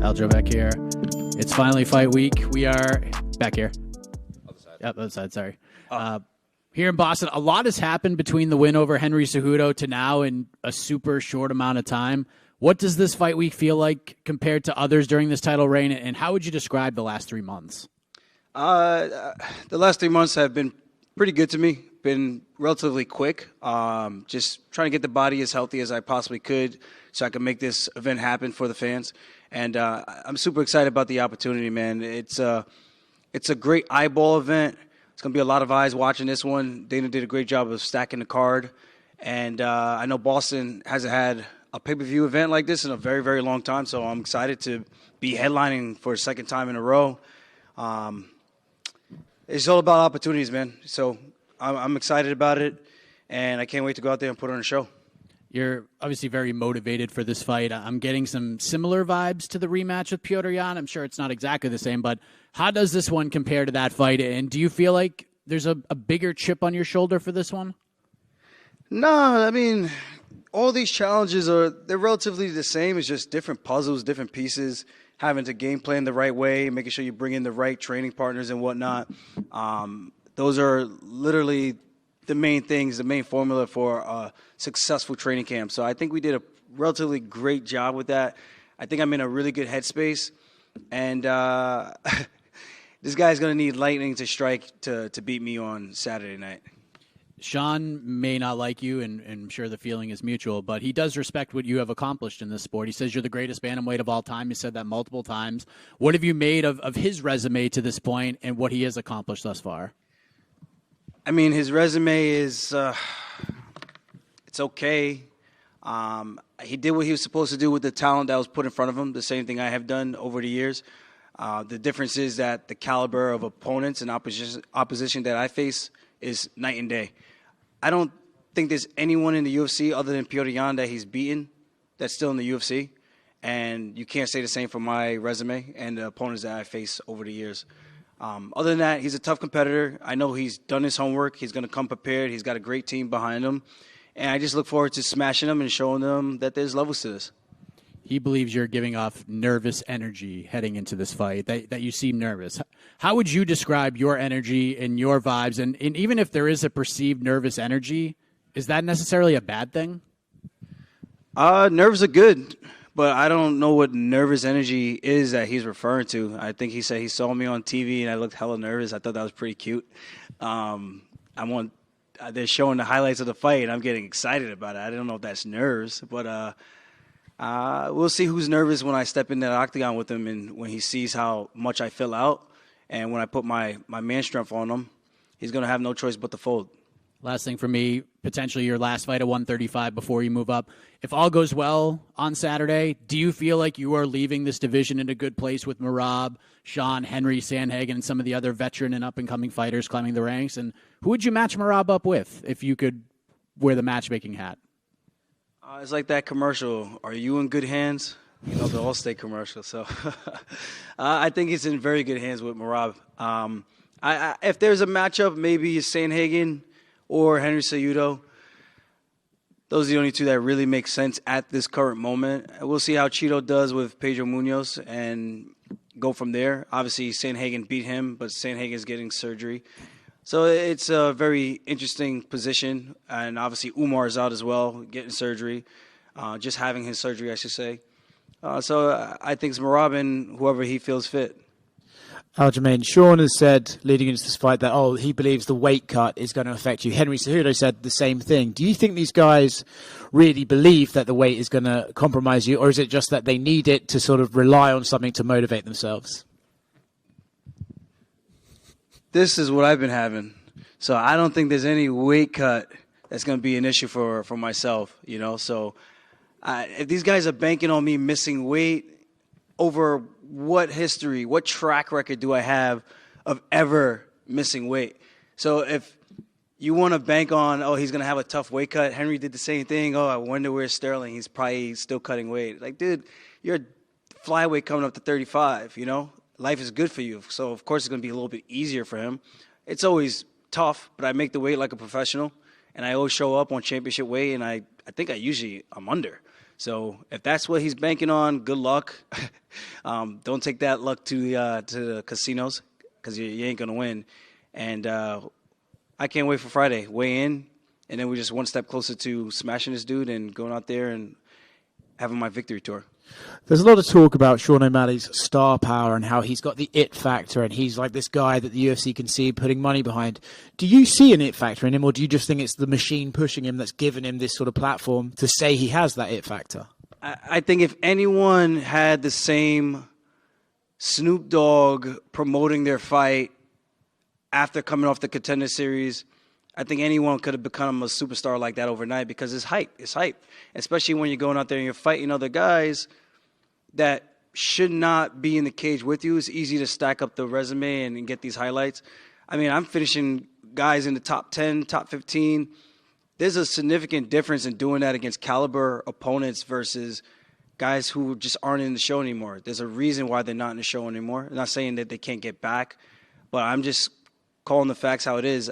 Aljo back here. It's finally fight week. We are back here. Other side. Yep, other side, sorry. Here in Boston, a lot has happened between the win over Henry Cejudo to now in a super short amount of time. What does this fight week feel like compared to others during this title reign, and how would you describe the last 3 months? The last 3 months have been pretty good to me. Been relatively quick. Just trying to get the body as healthy as I possibly could so I can make this event happen for the fans. And I'm super excited about the opportunity, man. It's a great eyeball event. It's going to be a lot of eyes watching this one. Dana did a great job of stacking the card. And I know Boston hasn't had a pay-per-view event like this in a very, very long time, so I'm excited to be headlining for a second time in a row. It's all about opportunities, man. So I'm excited about it, and I can't wait to go out there and put on a show. You're obviously very motivated for this fight. I'm getting some similar vibes to the rematch with Petr Yan. I'm sure it's not exactly the same, but how does this one compare to that fight? And do you feel like there's a bigger chip on your shoulder for this one? No, I mean, all these challenges they're relatively the same. It's just different puzzles, different pieces, having to game plan the right way, making sure you bring in the right training partners and whatnot. Those are literally the main things, the main formula for a successful training camp. So I think we did a relatively great job with that. I think I'm in a really good headspace. And this guy's going to need lightning to strike to beat me on Saturday night. Sean may not like you, and I'm sure the feeling is mutual, but he does respect what you have accomplished in this sport. He says you're the greatest bantamweight of all time. He said that multiple times. What have you made of his resume to this point and what he has accomplished thus far? I mean, his resume is it's okay. He did what he was supposed to do with the talent that was put in front of him, the same thing I have done over the years. The difference is that the caliber of opponents and opposition that I face is night and day. I don't think there's anyone in the UFC other than Petr Yan that he's beaten that's still in the UFC. And you can't say the same for my resume and the opponents that I face over the years. Other than that, he's a tough competitor. I know he's done his homework. He's going to come prepared. He's got a great team behind him. And I just look forward to smashing him and showing them that there's levels to this. He believes you're giving off nervous energy heading into this fight, that you seem nervous. How would you describe your energy and your vibes? And even if there is a perceived nervous energy, is that necessarily a bad thing? Nerves are good, but I don't know what nervous energy is that he's referring to. I think he said he saw me on TV and I looked hella nervous. I thought that was pretty cute. They're showing the highlights of the fight, and I'm getting excited about it. I don't know if that's nerves, but we'll see who's nervous when I step in that octagon with him and when he sees how much I fill out. And when I put my man strength on him, he's going to have no choice but to fold. Last thing for me, potentially your last fight at 135 before you move up. If all goes well on Saturday, do you feel like you are leaving this division in a good place with Merab, Sean, Henry, Sandhagen, and some of the other veteran and up-and-coming fighters climbing the ranks? And who would you match Merab up with if you could wear the matchmaking hat? It's like that commercial, "Are you in good hands?" You know, the Allstate commercial. So I think he's in very good hands with Merab. If there's a matchup, maybe Sandhagen or Henry Cejudo. Those are the only two that really make sense at this current moment. We'll see how Cheeto does with Pedro Munoz and go from there. Obviously, Sandhagen beat him, but Sandhagen's getting surgery. So it's a very interesting position. And obviously, Umar's out as well, getting surgery. Just having his surgery, I should say. So I think it's Merab and whoever he feels fit. Aljamain, Sean has said leading into this fight that, he believes the weight cut is going to affect you. Henry Cejudo said the same thing. Do you think these guys really believe that the weight is going to compromise you, or is it just that they need it to sort of rely on something to motivate themselves? This is what I've been having. So I don't think there's any weight cut that's going to be an issue for myself, you know. So if these guys are banking on me missing weight, over what history, what track record do I have of ever missing weight? So if you want to bank on, he's going to have a tough weight cut. Henry did the same thing. I wonder where's Sterling. He's probably still cutting weight. Like, dude, you're a flyweight coming up to 35, you know? Life is good for you. So, of course, it's going to be a little bit easier for him. It's always tough, but I make the weight like a professional. and I always show up on championship weight, and I think I'm under. So if that's what he's banking on, good luck. Don't take that luck to the casinos, because you ain't gonna win. And I can't wait for Friday. Weigh in, and then we're just one step closer to smashing this dude and going out there and having my victory tour. There's a lot of talk about Sean O'Malley's star power and how he's got the it factor and he's like this guy that the UFC can see putting money behind. Do you see an it factor in him, or do you just think it's the machine pushing him that's given him this sort of platform to say he has that it factor? I think if anyone had the same Snoop Dogg promoting their fight after coming off the Contender Series, I think anyone could have become a superstar like that overnight, because it's hype. It's hype, especially when you're going out there and you're fighting other guys that should not be in the cage with you. It's easy to stack up the resume and get these highlights. I mean, I'm finishing guys in the top 10, top 15. There's a significant difference in doing that against caliber opponents versus guys who just aren't in the show anymore. There's a reason why they're not in the show anymore. I'm not saying that they can't get back, but I'm just calling the facts how it is.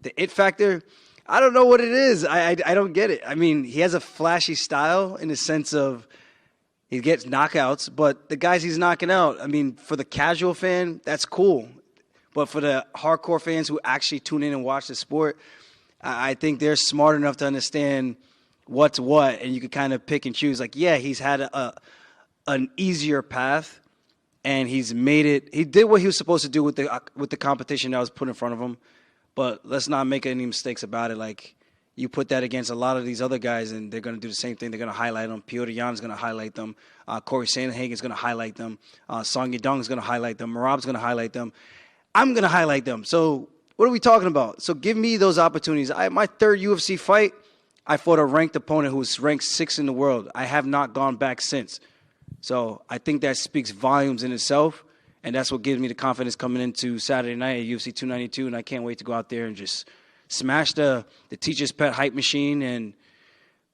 The it factor, I don't know what it is. I don't get it. I mean, he has a flashy style in the sense of he gets knockouts, but the guys he's knocking out, I mean, for the casual fan, that's cool. But for the hardcore fans who actually tune in and watch the sport, I think they're smart enough to understand what's what, and you can kind of pick and choose. Like, yeah, he's had an easier path, and he's made it. He did what he was supposed to do with the competition that was put in front of him. But let's not make any mistakes about it. Like, you put that against a lot of these other guys, and they're going to do the same thing. They're going to highlight them. Piotr Jan is going to highlight them. Corey Sandhagen is going to highlight them. Song Yadong is going to highlight them. Marab's going to highlight them. I'm going to highlight them. So what are we talking about? So give me those opportunities. My third UFC fight, I fought a ranked opponent who was ranked 6th in the world. I have not gone back since. So I think that speaks volumes in itself. And that's what gives me the confidence coming into Saturday night at UFC 292. And I can't wait to go out there and just smash the teacher's pet hype machine and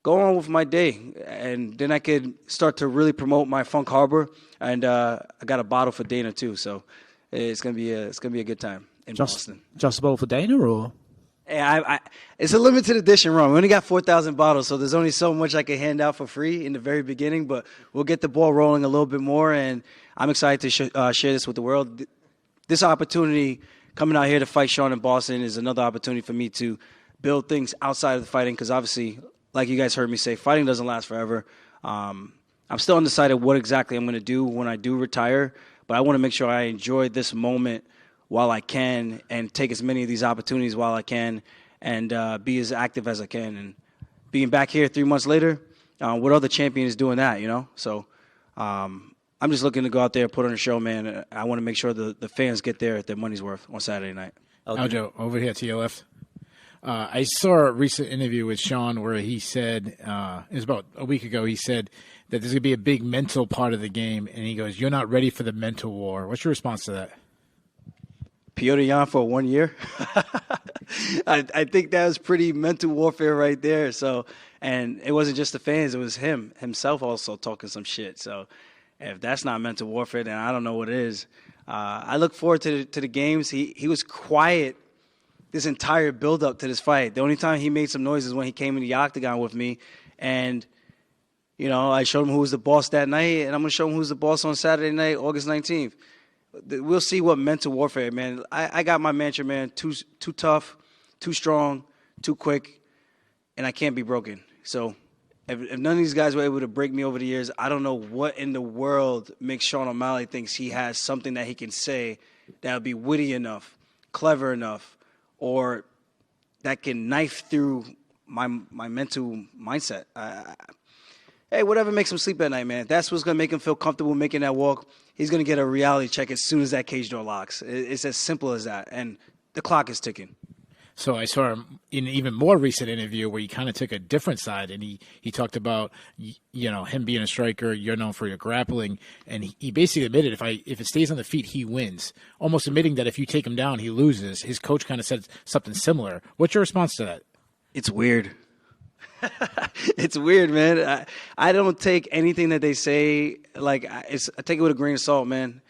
go on with my day. And then I could start to really promote my Funk Harbor. And I got a bottle for Dana too. So it's gonna be a good time in Boston. Just a bottle for Dana, or? Yeah, it's a limited edition run. We only got 4,000 bottles, so there's only so much I can hand out for free in the very beginning. But we'll get the ball rolling a little bit more, and I'm excited to share this with the world. This opportunity coming out here to fight Sean in Boston is another opportunity for me to build things outside of the fighting, because obviously, like you guys heard me say, fighting doesn't last forever. I'm still undecided what exactly I'm going to do when I do retire, but I want to make sure I enjoy this moment while I can and take as many of these opportunities while I can and be as active as I can. And being back here 3 months later, what other champion is doing that, you know? So I'm just looking to go out there and put on a show, man. I want to make sure the fans get their money's worth on Saturday night. Aljo, over here to your left. I saw a recent interview with Sean where he said, it was about a week ago, he said that there's going to be a big mental part of the game, and he goes, "You're not ready for the mental war." What's your response to that? Piotr Jan for 1 year. I think that was pretty mental warfare right there. So, and it wasn't just the fans; it was himself also talking some shit. So, if that's not mental warfare, then I don't know what is. I look forward to the games. He was quiet this entire build-up to this fight. The only time he made some noise is when he came in the octagon with me, and you know, I showed him who was the boss that night, and I'm gonna show him who's the boss on Saturday night, August 19th. We'll see what mental warfare, man. I got my mantra, man. Too tough, too strong, too quick, and I can't be broken. So if none of these guys were able to break me over the years, I don't know what in the world makes Sean O'Malley thinks he has something that he can say that would be witty enough, clever enough, or that can knife through my mental mindset. Hey, whatever makes him sleep at night, man. If that's what's going to make him feel comfortable making that walk, he's going to get a reality check as soon as that cage door locks. It's as simple as that. And the clock is ticking. So I saw him in an even more recent interview where he kind of took a different side, and he talked about, you know, him being a striker, you're known for your grappling, and he basically admitted if it stays on the feet, he wins, almost admitting that if you take him down, he loses. His coach kind of said something similar. What's your response to that? It's weird. It's weird, man. I don't take anything that they say, like, I take it with a grain of salt, man.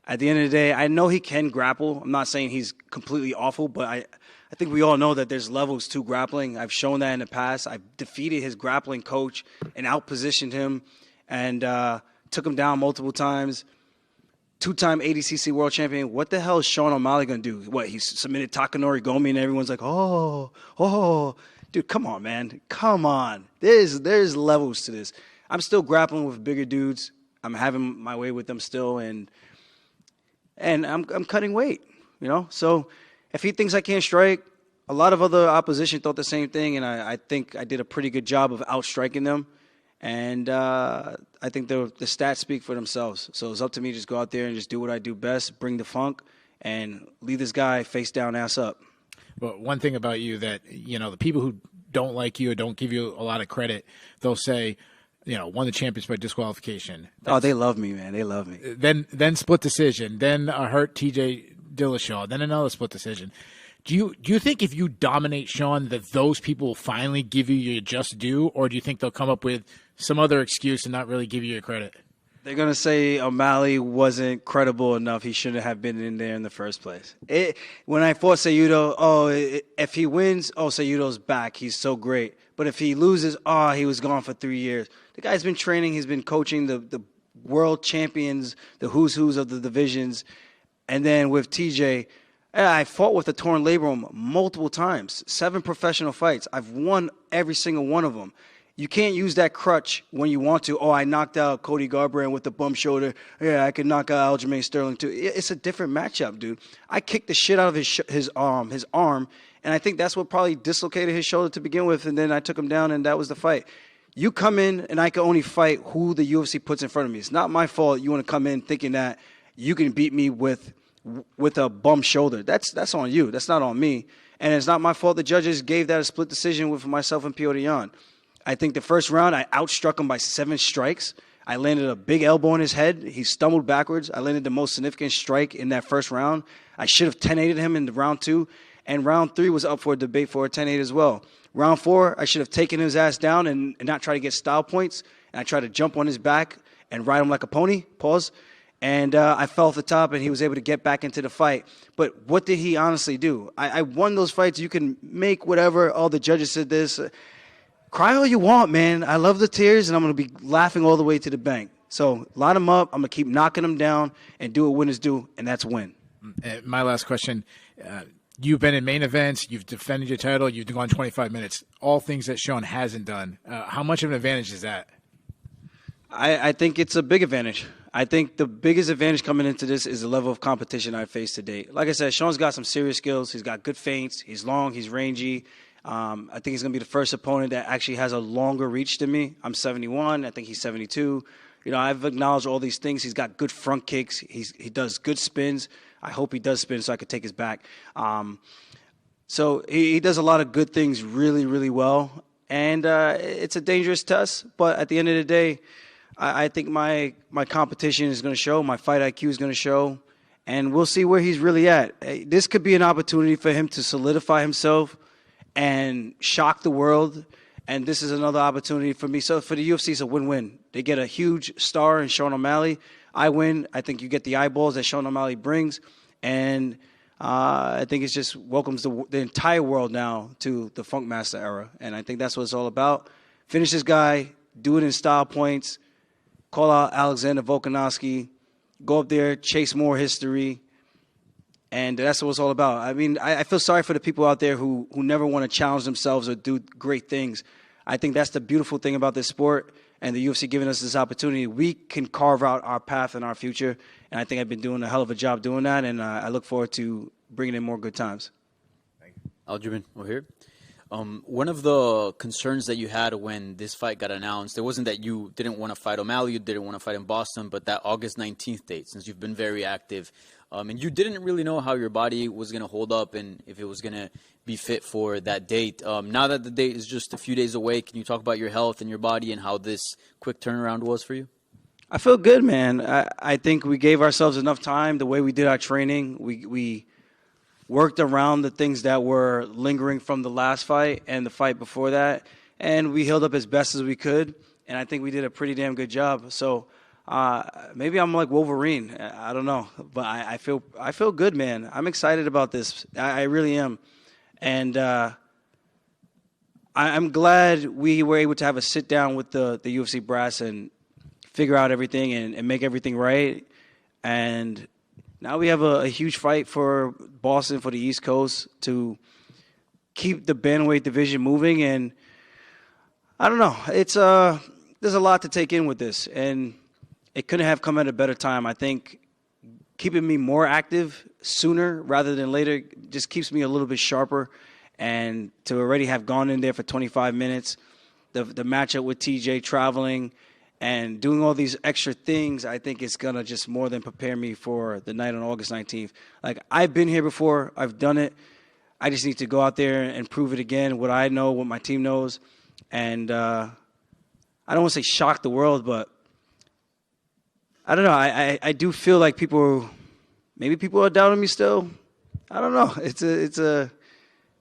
At the end of the day, I know he can grapple. I'm not saying he's completely awful, but I think we all know that there's levels to grappling. I've shown that in the past. I've defeated his grappling coach and outpositioned him and took him down multiple times. 2-time ADCC world champion. What the hell is Sean O'Malley going to do? What, he submitted Takanori Gomi and everyone's like, oh. Dude, come on, man. Come on. There's levels to this. I'm still grappling with bigger dudes. I'm having my way with them still, and I'm cutting weight, you know? So if he thinks I can't strike, a lot of other opposition thought the same thing, and I think I did a pretty good job of outstriking them. And I think the stats speak for themselves. So it's up to me to just go out there and just do what I do best, bring the funk, and leave this guy face down, ass up. But one thing about you that, the people who don't like you or don't give you a lot of credit, they'll say, won the champions by disqualification. They love me, man. They love me. Then split decision, then a hurt TJ Dillashaw, then another split decision. Do you think if you dominate Sean that those people will finally give you your just due, or do you think they'll come up with some other excuse and not really give you your credit? They're going to say O'Malley wasn't credible enough. He shouldn't have been in there in the first place. When I fought Cejudo, if he wins, Cejudo's back. He's so great. But if he loses, he was gone for 3 years. The guy's been training. He's been coaching the world champions, the who's of the divisions. And then with TJ, I fought with a torn labrum multiple times, 7 professional fights. I've won every single one of them. You can't use that crutch when you want to. I knocked out Cody Garbrandt with the bum shoulder. Yeah, I could knock out Aljamain Sterling too. It's a different matchup, dude. I kicked the shit out of his arm, and I think that's what probably dislocated his shoulder to begin with, and then I took him down, and that was the fight. You come in, and I can only fight who the UFC puts in front of me. It's not my fault you want to come in thinking that you can beat me with a bum shoulder. That's on you. That's not on me. And it's not my fault the judges gave that a split decision with myself and Piotr Jan. I think the first round, I outstruck him by 7 strikes. I landed a big elbow in his head. He stumbled backwards. I landed the most significant strike in that first round. I should have 10-8'd him in round 2. And round 3 was up for a debate for a 10-8 as well. Round 4, I should have taken his ass down and not try to get style points. And I tried to jump on his back and ride him like a pony. Pause. And I fell off the top, and he was able to get back into the fight. But what did he honestly do? I won those fights. You can make whatever. All the judges said this. Cry all you want, man. I love the tears, and I'm going to be laughing all the way to the bank. So line them up. I'm going to keep knocking them down and do what winners do, and that's win. My last question. You've been in main events. You've defended your title. You've gone 25 minutes. All things that Sean hasn't done. How much of an advantage is that? I think it's a big advantage. I think the biggest advantage coming into this is the level of competition I've faced to date. Like I said, Sean's got some serious skills. He's got good feints. He's long. He's rangy. I think he's going to be the first opponent that actually has a longer reach than me. I'm 71. I think he's 72. I've acknowledged all these things. He's got good front kicks. He does good spins. I hope he does spin so I could take his back. So he does a lot of good things really, really well. And it's a dangerous test. But at the end of the day, I think my competition is going to show. My fight IQ is going to show. And we'll see where he's really at. This could be an opportunity for him to solidify himself and shock the world. And this is another opportunity for me. So for the UFC, it's a win-win. They get a huge star in Sean O'Malley. I win. I think you get the eyeballs that Sean O'Malley brings. And I think it just welcomes the entire world now to the Funk Master era. And I think that's what it's all about. Finish this guy. Do it in style points. Call out Alexander Volkanovski. Go up there. Chase more history. And that's what it's all about. I mean, I feel sorry for the people out there who never want to challenge themselves or do great things. I think that's the beautiful thing about this sport and the UFC giving us this opportunity. We can carve out our path and our future, and I think I've been doing a hell of a job doing that, and I look forward to bringing in more good times. Aljamain, we're here. One of the concerns that you had when this fight got announced, it wasn't that you didn't want to fight O'Malley, you didn't want to fight in Boston, but that August 19th date, since you've been very active. And you didn't really know how your body was going to hold up and if it was going to be fit for that date. Now that the date is just a few days away, can you talk about your health and your body and how this quick turnaround was for you? I feel good, man. I think we gave ourselves enough time. The way we did our training, we worked around the things that were lingering from the last fight and the fight before that, and we healed up as best as we could, and I think we did a pretty damn good job. So maybe I'm like Wolverine. I don't know, but I feel good, man. I'm excited about this. I really am. And I'm glad we were able to have a sit down with the UFC brass and figure out everything and make everything right. And now we have a huge fight for Boston, for the East Coast, to keep the bantamweight division moving. And I don't know. It's there's a lot to take in with this, and it couldn't have come at a better time. I think keeping me more active sooner rather than later just keeps me a little bit sharper. And to already have gone in there for 25 minutes, the matchup with TJ, traveling and doing all these extra things, I think it's going to just more than prepare me for the night on August 19th. Like, I've been here before. I've done it. I just need to go out there and prove it again, what I know, what my team knows. And I don't want to say shock the world, but I don't know. I do feel like maybe people are doubting me still. I don't know.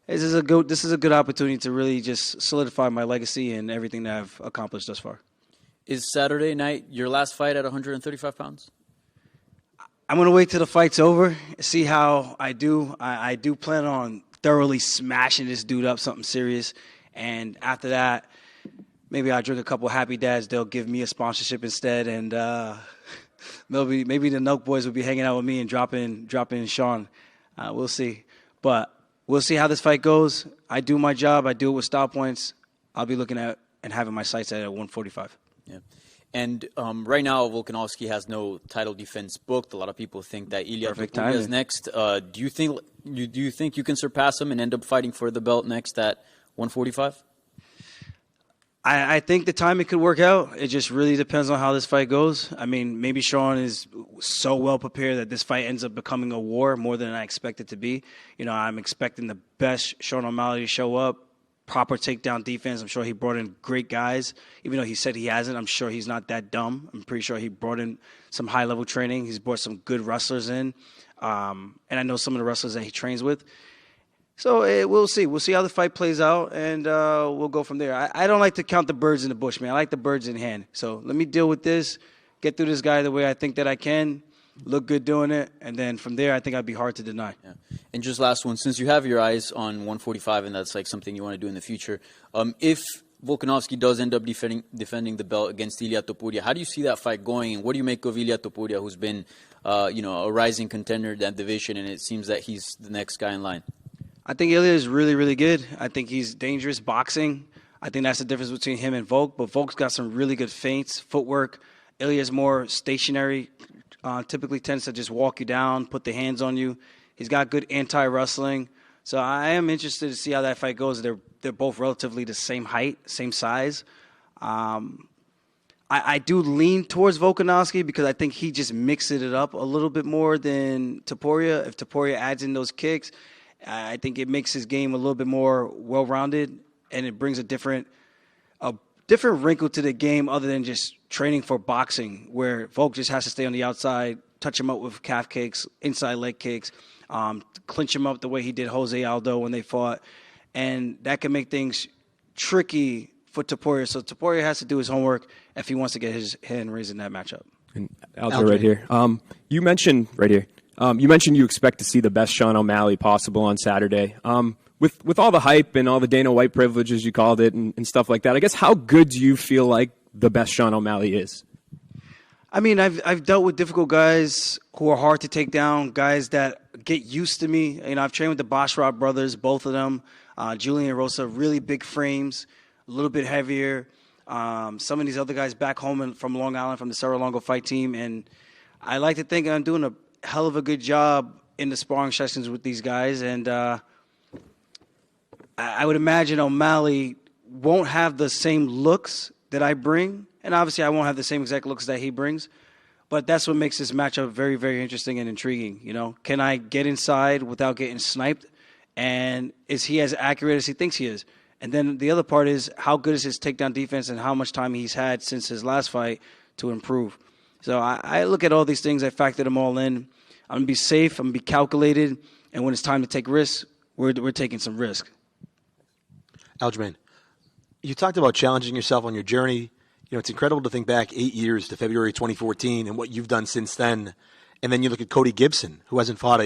This is a good opportunity to really just solidify my legacy and everything that I've accomplished thus far. Is Saturday night your last fight at 135 pounds? I'm going to wait till the fight's over, see how I do. I do plan on thoroughly smashing this dude up, something serious. And after that, maybe I'll drink a couple Happy Dads. They'll give me a sponsorship instead. And maybe the Nelk boys will be hanging out with me and dropping Sean. We'll see. But we'll see how this fight goes. I do my job. I do it with style points. I'll be looking at and having my sights at 145. Yeah. And right now, Volkanovski has no title defense booked. A lot of people think that Ilia Topuria is next. Do you think you can surpass him and end up fighting for the belt next at 145? I think the timing could work out. It just really depends on how this fight goes. I mean, maybe Sean is so well prepared that this fight ends up becoming a war more than I expect it to be. You know, I'm expecting the best Sean O'Malley to show up, proper takedown defense. I'm sure he brought in great guys. Even though he said he hasn't, I'm sure he's not that dumb. I'm pretty sure he brought in some high-level training. He's brought some good wrestlers in. And I know some of the wrestlers that he trains with. So we'll see. We'll see how the fight plays out, and we'll go from there. I don't like to count the birds in the bush, man. I like the birds in hand. So let me deal with this, get through this guy the way I think that I can, look good doing it, and then from there I think I'd be hard to deny. Yeah. And just last one, since you have your eyes on 145 and that's like something you want to do in the future, if Volkanovski does end up defending the belt against Ilia Topuria, how do you see that fight going, and what do you make of Ilia Topuria, who's been a rising contender in that division, and it seems that he's the next guy in line? I think Ilya is really, really good. I think he's dangerous boxing. I think that's the difference between him and Volk. But Volk's got some really good feints, footwork. Ilya's more stationary, typically tends to just walk you down, put the hands on you. He's got good anti-wrestling. So I am interested to see how that fight goes. They're both relatively the same height, same size. I do lean towards Volkanovski because I think he just mixes it up a little bit more than Topuria. If Topuria adds in those kicks, I think it makes his game a little bit more well-rounded, and it brings a different wrinkle to the game other than just training for boxing, where Volk just has to stay on the outside, touch him up with calf kicks, inside leg kicks, clinch him up the way he did Jose Aldo when they fought. And that can make things tricky for Topuria. So Topuria has to do his homework if he wants to get his hand raised in that matchup. And Aljo right here. You mentioned right here. You mentioned you expect to see the best Sean O'Malley possible on Saturday. With all the hype and all the Dana White privileges, you called it, and stuff like that, I guess how good do you feel like the best Sean O'Malley is? I mean, I've dealt with difficult guys who are hard to take down, guys that get used to me. You know, I've trained with the Basharat brothers, both of them. Julian and Rosa, really big frames, a little bit heavier. Some of these other guys back home from Long Island, from the Cerro Longo fight team, and I like to think I'm doing a hell of a good job in the sparring sessions with these guys, and I would imagine O'Malley won't have the same looks that I bring, and obviously I won't have the same exact looks that he brings, but that's what makes this matchup very, very interesting and intriguing. You know, can I get inside without getting sniped, and is he as accurate as he thinks he is? And then the other part is how good is his takedown defense and how much time he's had since his last fight to improve. So I look at all these things. I factor them all in. I'm going to be safe. I'm going to be calculated. And when it's time to take risks, we're taking some risk. Aljamain, you talked about challenging yourself on your journey. You know, it's incredible to think back 8 years to February 2014 and what you've done since then. And then you look at Cody Gibson, who hasn't fought,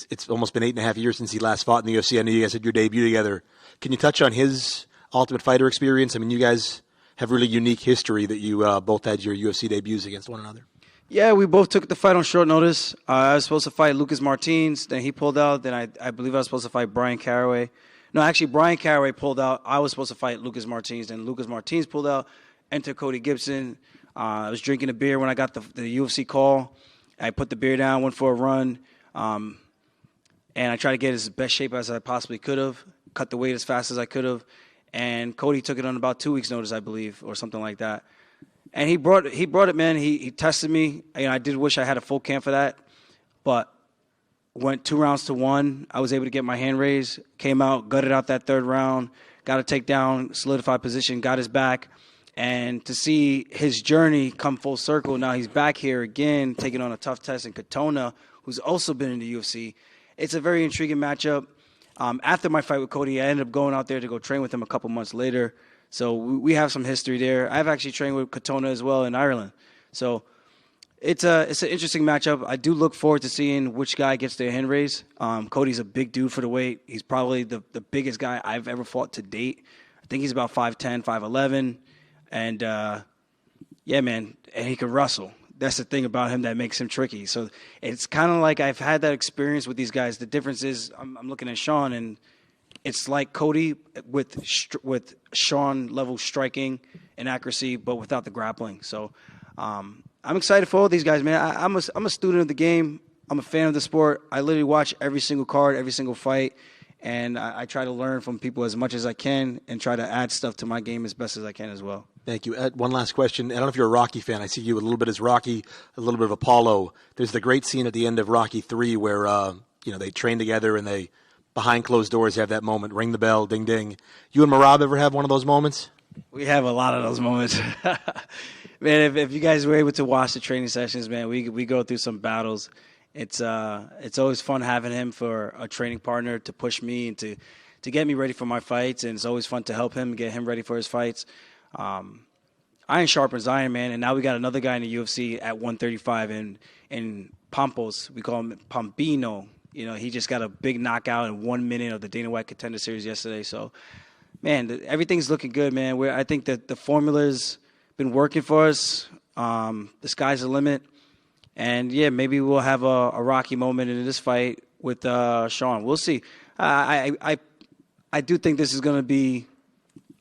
It's almost been 8.5 years since he last fought in the UFC. I know you guys had your debut together. Can you touch on his Ultimate Fighter experience? I mean, you guys have really unique history that you both had your UFC debuts against one another. Yeah, we both took the fight on short notice. I was supposed to fight Lucas Martins, then he pulled out. Then I believe I was supposed to fight Brian Caraway. No, actually, Brian Caraway pulled out. I was supposed to fight Lucas Martins. Then Lucas Martins pulled out. Enter Cody Gibson. I was drinking a beer when I got the UFC call. I put the beer down, went for a run, and I tried to get as best shape as I possibly could have, cut the weight as fast as I could have. And Cody took it on about 2 weeks' notice, I believe, or something like that. And he brought it, man. He tested me. I did wish I had a full camp for that, but went 2 rounds to 1. I was able to get my hand raised, came out, gutted out that 3rd round, got a takedown, solidified position, got his back. And to see his journey come full circle, now he's back here again, taking on a tough test in Katona, who's also been in the UFC. It's a very intriguing matchup. After my fight with Cody, I ended up going out there to go train with him a couple months later. So we have some history there. I've actually trained with Katona as well in Ireland. So it's an interesting matchup. I do look forward to seeing which guy gets their hand raised. Cody's a big dude for the weight. He's probably the biggest guy I've ever fought to date. I think he's about 5'10", 5'11". And, yeah, man, and he can wrestle. That's the thing about him that makes him tricky. So it's kind of like I've had that experience with these guys. The difference is I'm looking at Sean, and it's like Cody with Sean-level striking and accuracy, but without the grappling. So I'm excited for all these guys, man. I'm a student of the game. I'm a fan of the sport. I literally watch every single card, every single fight, and I try to learn from people as much as I can and try to add stuff to my game as best as I can as well. Thank you. Ed, one last question. I don't know if you're a Rocky fan. I see you a little bit as Rocky, a little bit of Apollo. There's the great scene at the end of Rocky 3 where they train together and they, behind closed doors, have that moment, ring the bell, ding, ding. You and Merab ever have one of those moments? We have a lot of those moments. Man, if you guys were able to watch the training sessions, man, we go through some battles. It's always fun having him for a training partner to push me and to get me ready for my fights, and it's always fun to help him get him ready for his fights. Iron sharpens iron, man, and now we got another guy in the UFC at 135 in Pampos. We call him Pampino. He just got a big knockout in 1 minute of the Dana White Contender Series yesterday. So, man, everything's looking good, man. I think that the formula's been working for us. The sky's the limit. And, yeah, maybe we'll have a rocky moment in this fight with Sean. We'll see. I do think this is going to be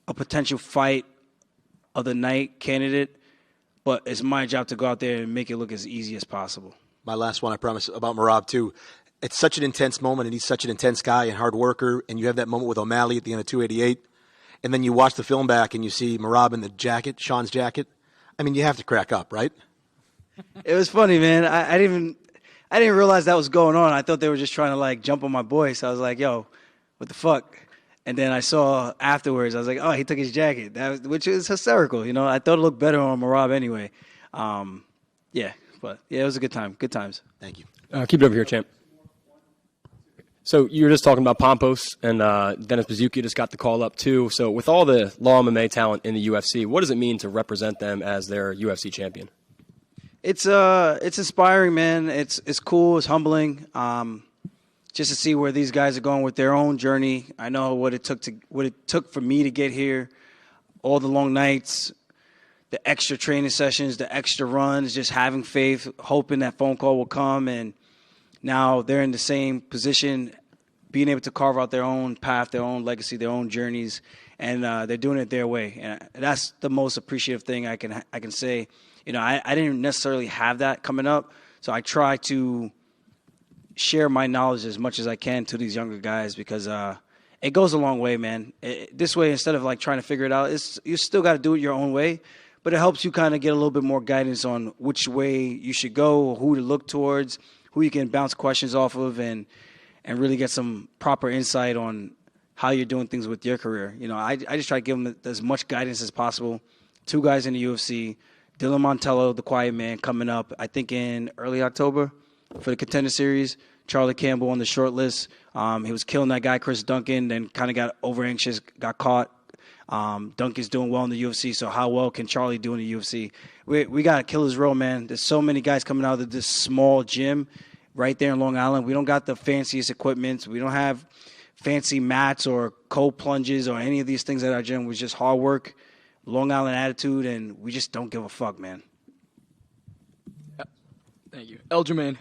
a potential fight of the night candidate, but it's my job to go out there and make it look as easy as possible. My last one, I promise, about Merab, too. It's such an intense moment, and he's such an intense guy and hard worker, and you have that moment with O'Malley at the end of 288, and then you watch the film back and you see Merab in the jacket, Sean's jacket. I mean, you have to crack up, right? It was funny, man. I didn't realize that was going on. I thought they were just trying to, jump on my boy, so I was like, yo, what the fuck? And then I saw afterwards, I was like, oh, he took his jacket, which is hysterical. I thought it looked better on Merab anyway. Yeah, it was a good time. Good times. Thank you. Keep it over here, champ. So you were just talking about Pampos, and Dennis Bazuki just got the call up too. So with all the law MMA talent in the UFC, what does it mean to represent them as their UFC champion? It's inspiring, man. It's cool. It's humbling. Just to see where these guys are going with their own journey. I know what it took for me to get here, all the long nights, the extra training sessions, the extra runs, just having faith, hoping that phone call will come. And now they're in the same position, being able to carve out their own path, their own legacy, their own journeys, and they're doing it their way. And that's the most appreciative thing I can say. I didn't necessarily have that coming up, so I try to share my knowledge as much as I can to these younger guys because it goes a long way, man. This way, instead of trying to figure it out, you still got to do it your own way, but it helps you kind of get a little bit more guidance on which way you should go, who to look towards, who you can bounce questions off of, and really get some proper insight on how you're doing things with your career. I just try to give them as much guidance as possible. 2 guys in the UFC, Dylan Montello, the quiet man, coming up, I think in early October for the Contender Series. Charlie Campbell on the short list. He was killing that guy, Chris Duncan, then kind of got over anxious, got caught. Duncan's doing well in the UFC, so how well can Charlie do in the UFC? We got to kill his row, man. There's so many guys coming out of this small gym, right there in Long Island. We don't got the fanciest equipment. We don't have fancy mats or cold plunges or any of these things at our gym. It was just hard work, Long Island attitude, and we just don't give a fuck, man. Thank you. Aljamain,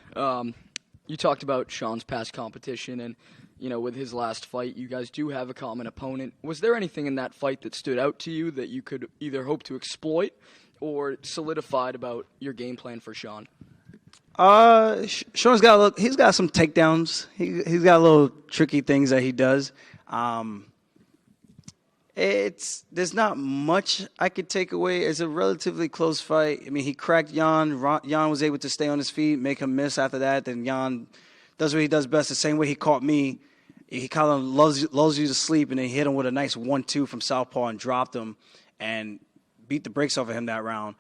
you talked about Sean's past competition, and, with his last fight, you guys do have a common opponent. Was there anything in that fight that stood out to you that you could either hope to exploit or solidified about your game plan for Sean? Sean's he's got some takedowns. He's got little tricky things that he does. There's not much I could take away. It's a relatively close fight. I mean, he cracked Jan. Jan was able to stay on his feet, make him miss after that. Then Jan does what he does best, the same way he caught me. He kind of lulls you to sleep, and then he hit him with a nice 1-2 from southpaw and dropped him and beat the brakes off of him that round.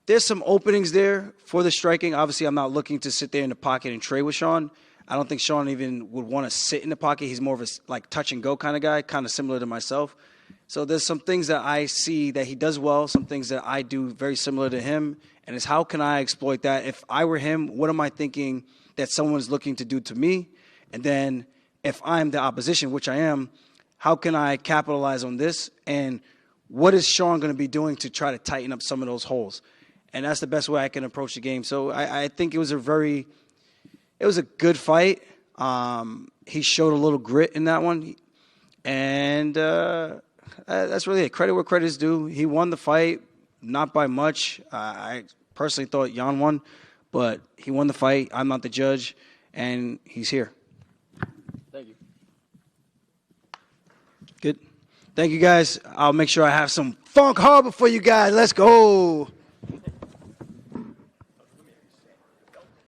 There's some openings there for the striking. Obviously, I'm not looking to sit there in the pocket and trade with Sean. I don't think Sean even would want to sit in the pocket. He's more of a touch-and-go kind of guy, kind of similar to myself. So there's some things that I see that he does well, some things that I do very similar to him, and it's how can I exploit that? If I were him, what am I thinking that someone's looking to do to me? And then if I'm the opposition, which I am, how can I capitalize on this? And what is Sean going to be doing to try to tighten up some of those holes? And that's the best way I can approach the game. So I think it was a good fight. He showed a little grit in that one. And that's really it. Credit where credit is due. He won the fight, not by much. I personally thought Jan won, but he won the fight. I'm not the judge, and he's here. Thank you. Good. Thank you, guys. I'll make sure I have some Funk Harbor for you guys. Let's go.